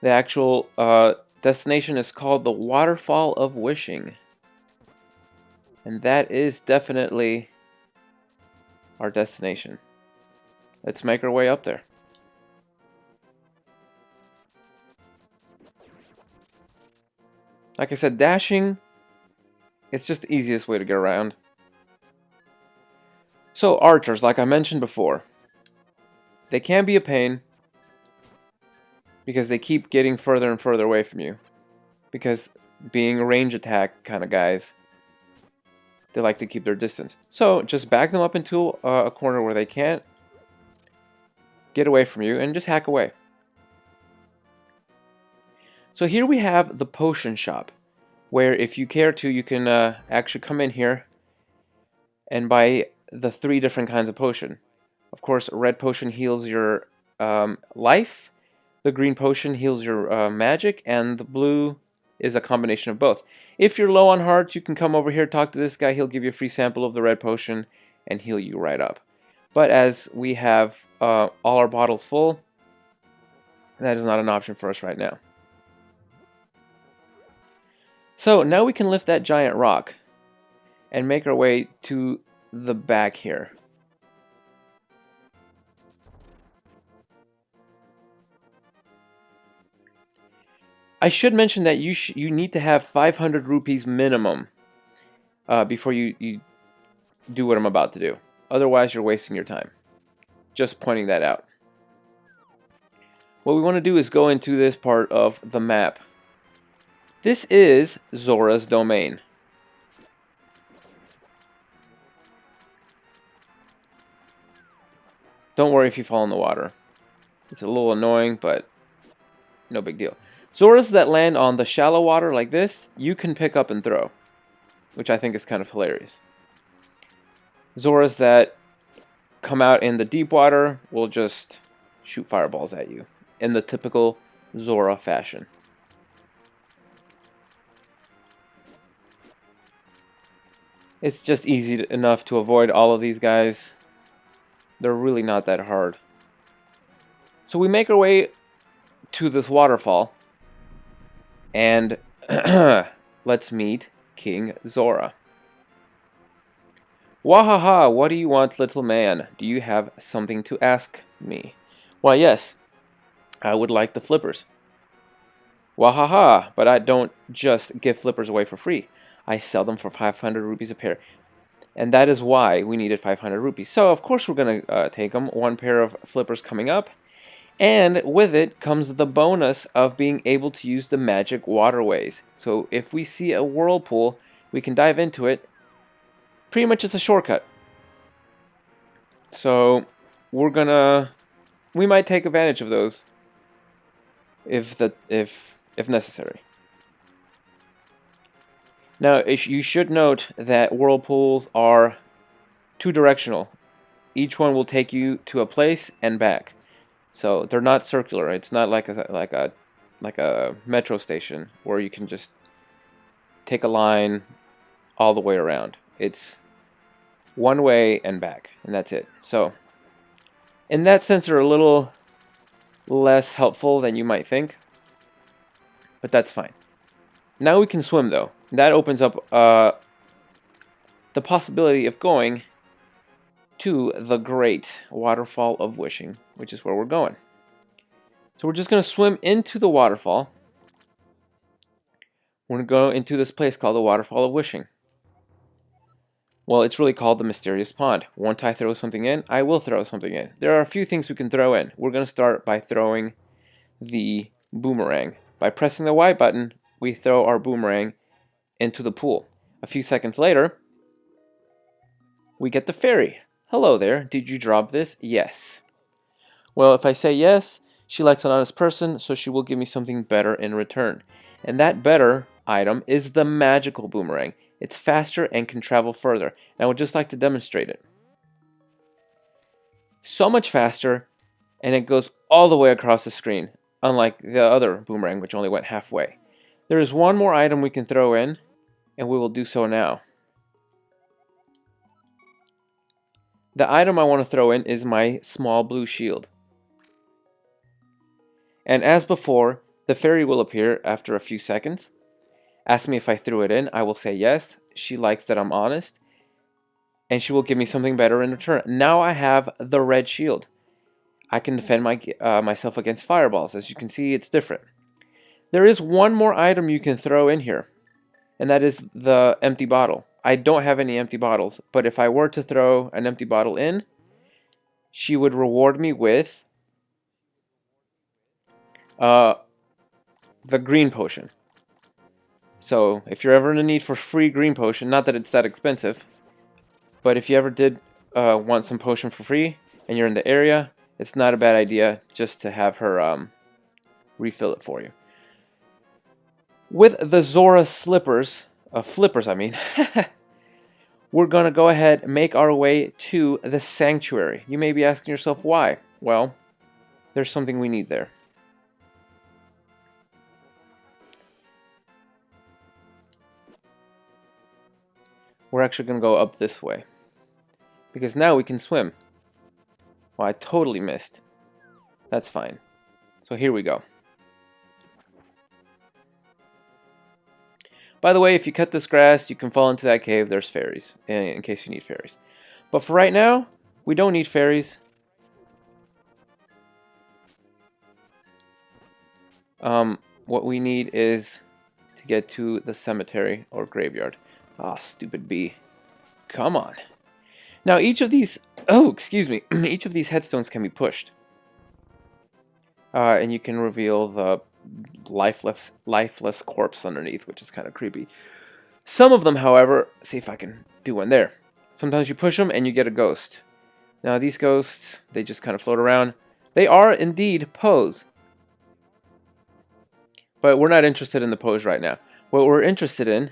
The actual destination is called the Waterfall of Wishing. And that is definitely our destination. Let's make our way up there. Like I said, dashing, it's just the easiest way to get around. So archers, like I mentioned before, they can be a pain because they keep getting further and further away from you. Because being range attack kind of guys, they like to keep their distance. So just back them up into a corner where they can't get away from you and just hack away. So here we have the potion shop, where if you care to, you can actually come in here and buy the 3 different kinds of potion. Of course, red potion heals your life, the green potion heals your magic, and the blue is a combination of both. If you're low on hearts, you can come over here, talk to this guy, he'll give you a free sample of the red potion and heal you right up. But as we have all our bottles full, that is not an option for us right now. So now we can lift that giant rock and make our way to the back here. I should mention that you need to have 500 rupees minimum before you do what I'm about to do. Otherwise, you're wasting your time. Just pointing that out. What we want to do is go into this part of the map. This is Zora's domain. Don't worry if you fall in the water. It's a little annoying, but no big deal. Zoras that land on the shallow water like this, you can pick up and throw, which I think is kind of hilarious. Zoras that come out in the deep water will just shoot fireballs at you in the typical Zora fashion. It's just easy enough to avoid all of these guys. They're really not that hard. So we make our way to this waterfall, and let's meet King Zora. Wahaha, what do you want, little man? Do you have something to ask me? Why, yes, I would like the flippers. Wahaha, but I don't just give flippers away for free. I sell them for 500 rupees a pair. And that is why we needed 500 rupees. So, of course, we're going to take them. 1 pair of flippers coming up. And with it comes the bonus of being able to use the magic waterways. So if we see a whirlpool, we can dive into it. Pretty much it's a shortcut. So we might take advantage of those if necessary. Now you should note that whirlpools are 2-directional. Each one will take you to a place and back. So they're not circular. It's not like a metro station where you can just take a line all the way around. It's one way and back, and that's it. So in that sense, they're a little less helpful than you might think, but that's fine. Now we can swim, though. That opens up the possibility of going to the great Waterfall of Wishing, which is where we're going. So we're just going to swim into the waterfall. We're going to go into this place called the Waterfall of Wishing. Well, it's really called the Mysterious Pond. Won't I throw something in? I will throw something in. There are a few things we can throw in. We're going to start by throwing the boomerang. By pressing the Y button, we throw our boomerang into the pool. A few seconds later, we get the fairy. Hello there, did you drop this? Yes. Well, if I say yes, she likes an honest person, so she will give me something better in return. And that better item is the magical boomerang. It's faster and can travel further. And I would just like to demonstrate it. So much faster, and it goes all the way across the screen, unlike the other boomerang, which only went halfway. There is one more item we can throw in, and we will do so now. The item I want to throw in is my small blue shield. And as before, The fairy will appear after a few seconds. Ask me if I threw it in. I will say yes. She likes that I'm honest. And she will give me something better in return. Now I have the red shield. I can defend myself against fireballs. As you can see, it's different. There is one more item you can throw in here, and that is the empty bottle. I don't have any empty bottles, but if I were to throw an empty bottle in, she would reward me with the green potion. So if you're ever in a need for free green potion, not that it's that expensive, but if you ever did want some potion for free and you're in the area, it's not a bad idea just to have her refill it for you. With the Zora flippers, I mean, we're going to go ahead and make our way to the sanctuary. You may be asking yourself why. Well, there's something we need there. We're actually going to go up this way, because now we can swim. Well, I totally missed. That's fine. So here we go. By the way, if you cut this grass, you can fall into that cave. There's fairies, in case you need fairies. But for right now, we don't need fairies. What we need is to get to the cemetery or graveyard. Ah, stupid bee. Come on. Now, each of these... Oh, excuse me. Each of these headstones can be pushed. And you can reveal the lifeless corpse underneath, which is kind of creepy. Some of them, however... See if I can do one there. Sometimes you push them and you get a ghost. Now, these ghosts, they just kind of float around. They are indeed pose. But we're not interested in the pose right now. What we're interested in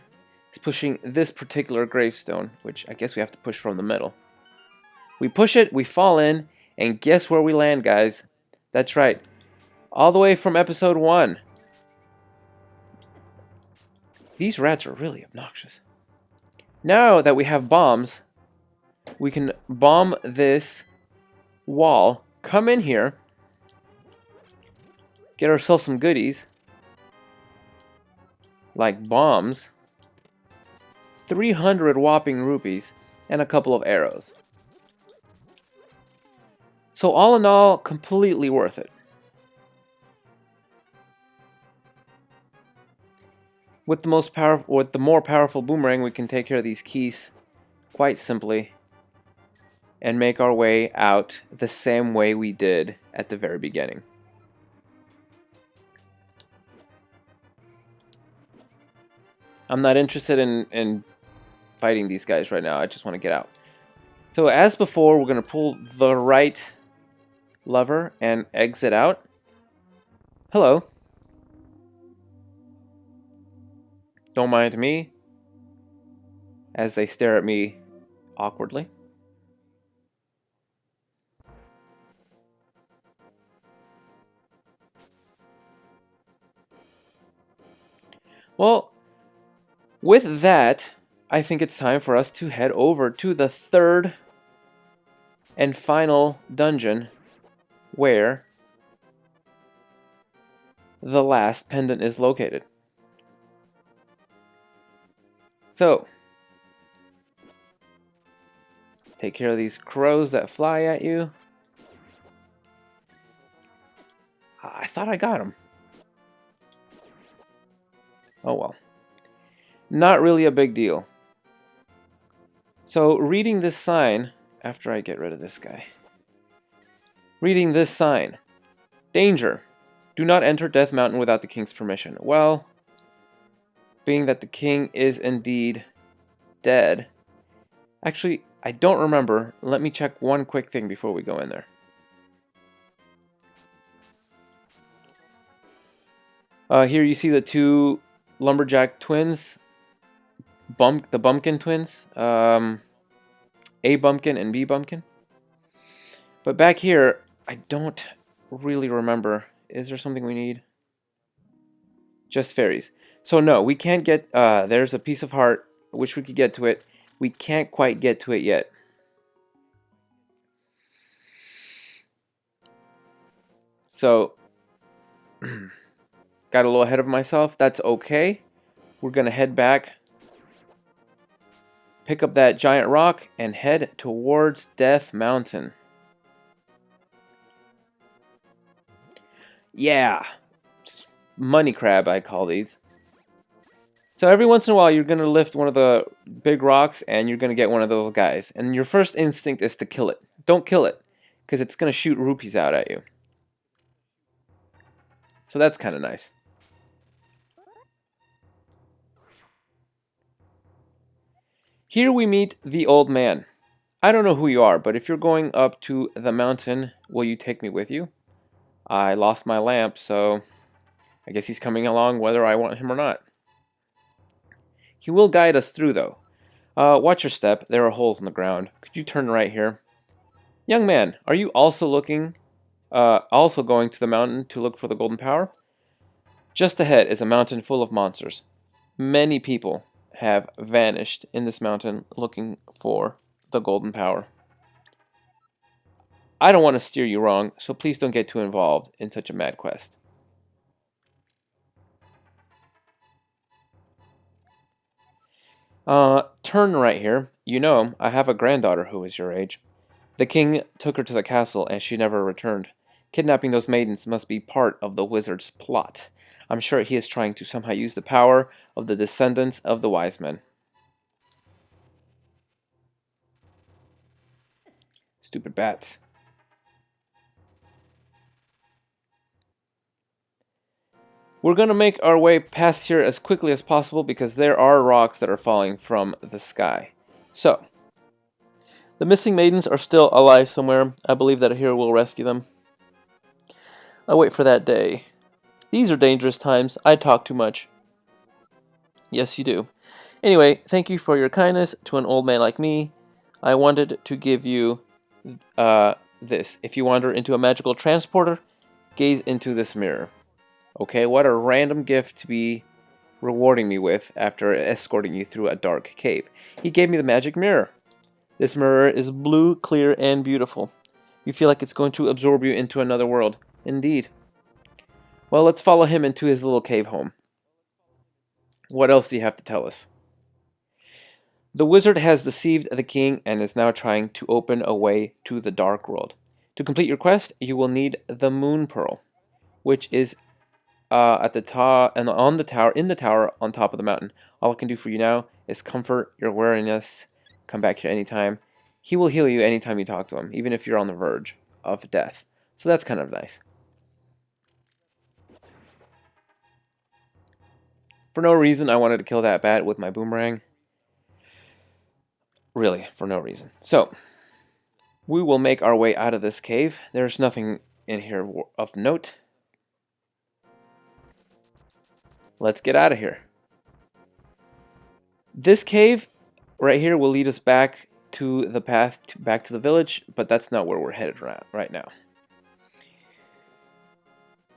is pushing this particular gravestone, which I guess we have to push from the middle. We push it, we fall in, and guess where we land, guys? That's right. All the way from episode 1. These rats are really obnoxious. Now that we have bombs, we can bomb this wall, come in here, get ourselves some goodies, like bombs, 300 whopping rupees, and a couple of arrows. So all in all, completely worth it. With the more powerful boomerang, we can take care of these keys quite simply and make our way out the same way we did at the very beginning. I'm not interested in fighting these guys right now. I just want to get out. So as before, we're going to pull the right lever and exit out. Hello. Don't mind me as they stare at me awkwardly. Well, with that, I think it's time for us to head over to the third and final dungeon where the last pendant is located. So, take care of these crows that fly at you. I thought I got them. Oh well. Not really a big deal. So, reading this sign, after I get rid of this guy. Reading this sign. Danger. Do not enter Death Mountain without the king's permission. Well, being that the king is indeed dead. Actually, I don't remember. Let me check one quick thing before we go in there. Here you see the two lumberjack twins. The Bumpkin twins. A Bumpkin and B Bumpkin. But back here, I don't really remember. Is there something we need? Just fairies. So no, we can't get... there's a piece of heart, which we could get to it. We can't quite get to it yet. So, got a little ahead of myself. That's okay. We're going to head back, pick up that giant rock, and head towards Death Mountain. Yeah. Money crab, I call these. So every once in a while, you're going to lift one of the big rocks, and you're going to get one of those guys. And your first instinct is to kill it. Don't kill it, because it's going to shoot rupees out at you. So that's kind of nice. Here we meet the old man. I don't know who you are, but if you're going up to the mountain, will you take me with you? I lost my lamp, so I guess he's coming along whether I want him or not. He will guide us through, though. Watch your step. There are holes in the ground. Could you turn right here? Young man, are you also also going to the mountain to look for the golden power? Just ahead is a mountain full of monsters. Many people have vanished in this mountain looking for the golden power. I don't want to steer you wrong, so please don't get too involved in such a mad quest. Turn right here. You know, I have a granddaughter who is your age. The king took her to the castle and she never returned. Kidnapping those maidens must be part of the wizard's plot. I'm sure he is trying to somehow use the power of the descendants of the wise men. Stupid bats. We're going to make our way past here as quickly as possible because there are rocks that are falling from the sky. So, the missing maidens are still alive somewhere. I believe that a hero will rescue them. I'll wait for that day. These are dangerous times. I talk too much. Yes, you do. Anyway, thank you for your kindness to an old man like me. I wanted to give you this. If you wander into a magical transporter, gaze into this mirror. Okay, what a random gift to be rewarding me with after escorting you through a dark cave. He gave me the magic mirror. This mirror is blue, clear, and beautiful. You feel like it's going to absorb you into another world. Indeed. Well, let's follow him into his little cave home. What else do you have to tell us? The wizard has deceived the king and is now trying to open a way to the dark world. To complete your quest, you will need the moon pearl, which is at the top and on the tower, in the tower on top of the mountain. All I can do for you now is comfort your weariness. Come back here anytime. He will heal you anytime you talk to him, even if you're on the verge of death. So that's kind of nice. For no reason, I wanted to kill that bat with my boomerang. Really, for no reason. So, we will make our way out of this cave. There's nothing in here of note. Let's get out of here. This cave right here will lead us back to the path back to the village, but that's not where we're headed right now.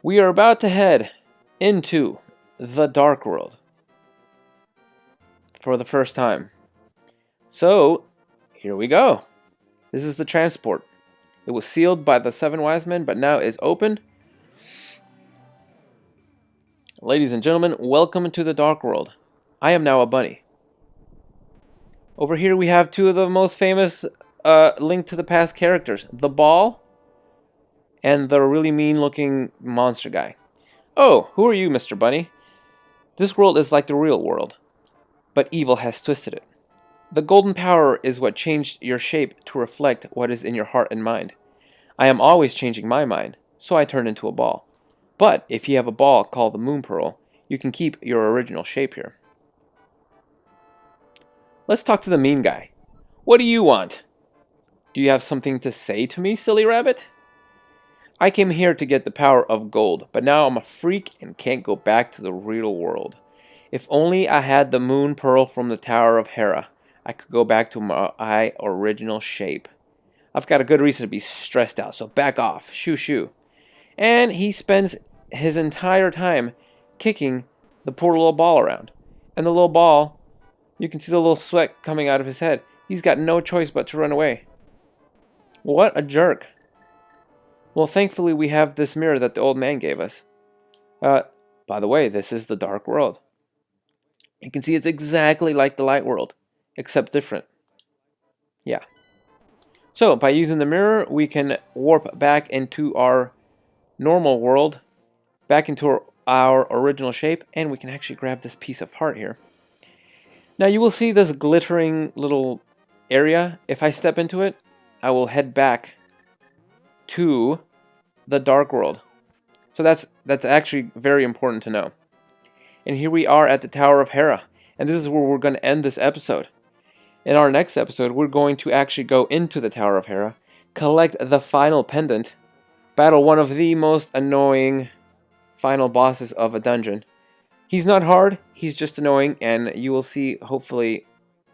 We are about to head into the dark world for the first time. So, here we go. This is the transport. It was sealed by the 7 wise men, but now is open. Ladies and gentlemen, welcome to the dark world. I am now a bunny. Over here we have 2 of the most famous Link to the Past characters. The ball and the really mean-looking monster guy. Oh, who are you, Mr. Bunny? This world is like the real world, but evil has twisted it. The golden power is what changed your shape to reflect what is in your heart and mind. I am always changing my mind, so I turn into a ball. But if you have a ball called the Moon Pearl, you can keep your original shape here. Let's talk to the mean guy. What do you want? Do you have something to say to me, silly rabbit? I came here to get the power of gold, but now I'm a freak and can't go back to the real world. If only I had the Moon Pearl from the Tower of Hera, I could go back to my original shape. I've got a good reason to be stressed out, so back off. Shoo shoo. And he spends his entire time kicking the poor little ball around. And the little ball, you can see the little sweat coming out of his head. He's got no choice but to run away. What a jerk. Well, thankfully we have this mirror that the old man gave us. By the way, this is the dark world. You can see it's exactly like the light world, except different. Yeah. So by using the mirror, we can warp back into our normal world, back into our original shape, and we can actually grab this piece of heart here. Now you will see this glittering little area. If I step into it, I will head back to the dark world. So that's actually very important to know. And here we are at the Tower of Hera, and this is where we're going to end this episode. In our next episode, we're going to actually go into the Tower of Hera, collect the final pendant, battle one of the most annoying final bosses of a dungeon. He's not hard, he's just annoying, and you will see, hopefully,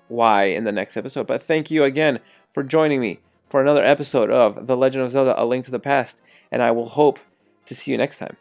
why in the next episode. But thank you again for joining me for another episode of The Legend of Zelda: A Link to the Past, and I will hope to see you next time.